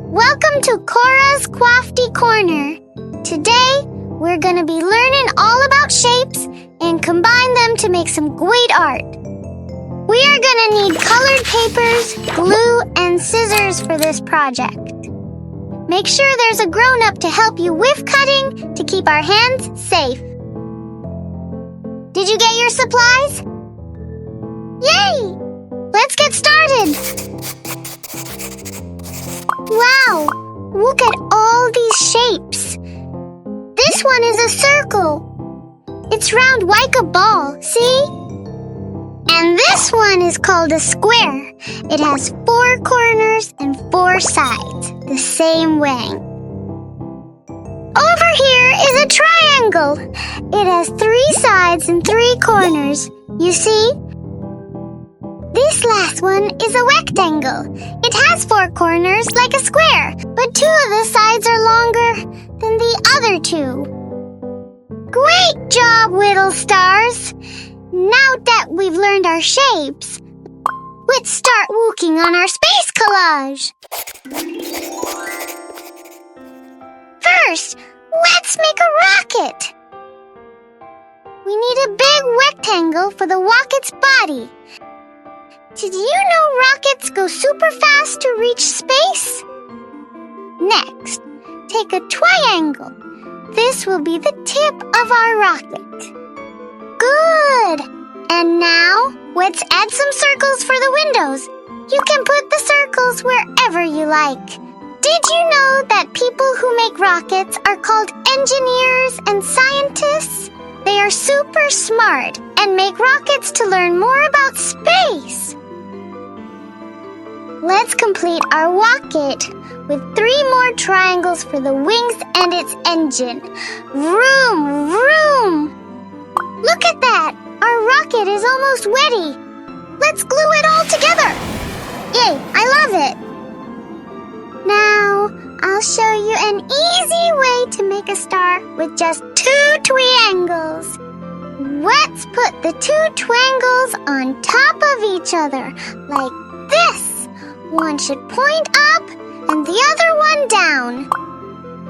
Welcome to Cora's Crafty Corner. Today, we're going to be learning all about shapes and combine them to make some great art. We are going to need colored papers, glue, and scissors for this project. Make sure there's a grown-up to help you with cutting to keep our hands safe. Did you get your supplies? Yay! Let's get started! Wow! Look at all these shapes. This one is a circle. It's round like a ball, see? And this one is called a square. It has 4 corners and 4 sides, the same way. Over here is a triangle. It has 3 sides and 3 corners. You see? This last one is a rectangle. It has 4 corners like a square, but 2 of the sides are longer than the other 2. Great job, little stars! Now that we've learned our shapes, let's start working on our space collage. First, let's make a rocket. We need a big rectangle for the rocket's body. Did you know rockets go super fast to reach space? Next, take a triangle. This will be the tip of our rocket. Good! And now, let's add some circles for the windows. You can put the circles wherever you like. Did you know that people who make rockets are called engineers and scientists? They are super smart and make rockets to learn more about space. Let's complete our rocket with 3 more triangles for the wings and its engine. Vroom, vroom! Look at that! Our rocket is almost ready. Let's glue it all together. Yay, I love it. Now, I'll show you an easy way to make a star with just 2 triangles. Let's put the 2 triangles on top of each other, like this. One should point up and the other one down.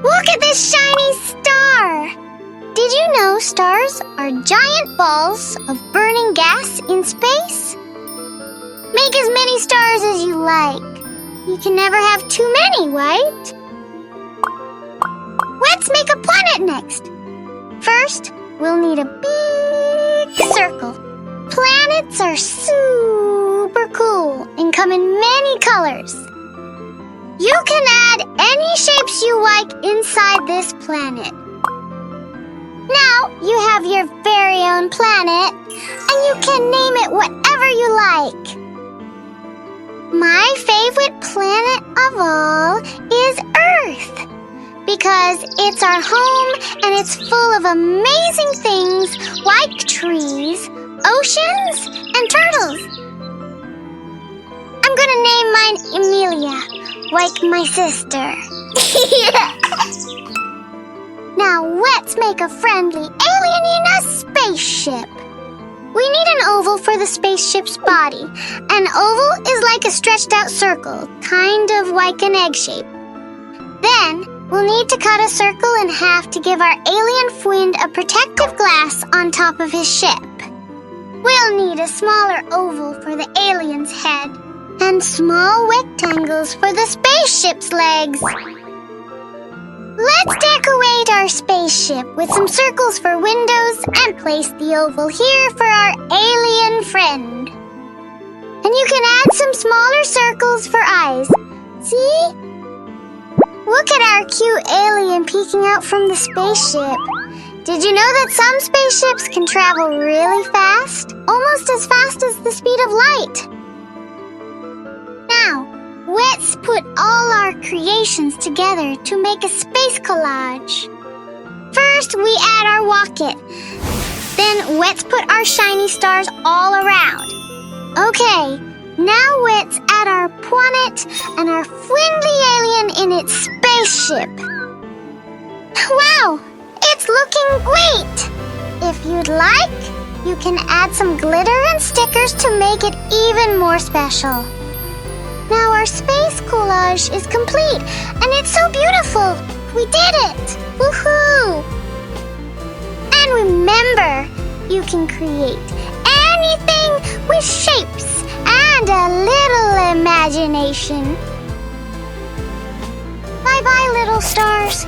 Look at this shiny star! Did you know stars are giant balls of burning gas in space? Make as many stars as you like. You can never have too many, right? Let's make a planet next. First, we'll need a big circle. Planets are super cool and come in many colors. You can add any shapes you like inside this planet. Now you have your very own planet, and you can name it whatever you like. My favorite planet of all is Earth, because it's our home and it's full of amazing things like trees, oceans, and turtles. I'm gonna name mine Emilia, like my sister. Now let's make a friendly alien in a spaceship. We need an oval for the spaceship's body. An oval is like a stretched out circle, kind of like an egg shape. Then, we'll need to cut a circle in half to give our alien friend a protective glass on top of his ship. We'll need a smaller oval for the alien's head, and small rectangles for the spaceship's legs. Let's decorate our spaceship with some circles for windows and place the oval here for our alien friend. And you can add some smaller circles for eyes. See? Look at our cute alien peeking out from the spaceship. Did you know that some spaceships can travel really fast? Almost as fast as the speed of light. Now, let's put all our creations together to make a space collage. First, we add our rocket. Then let's put our shiny stars all around. Okay, Now it's at our planet and our friendly alien in its spaceship. Wow, it's looking great! If you'd like, you can add some glitter and stickers to make it even more special. Now our space collage is complete, and it's so beautiful! We did it! Woohoo! And remember, you can create anything with shapes and a little imagination. Bye-bye, little stars.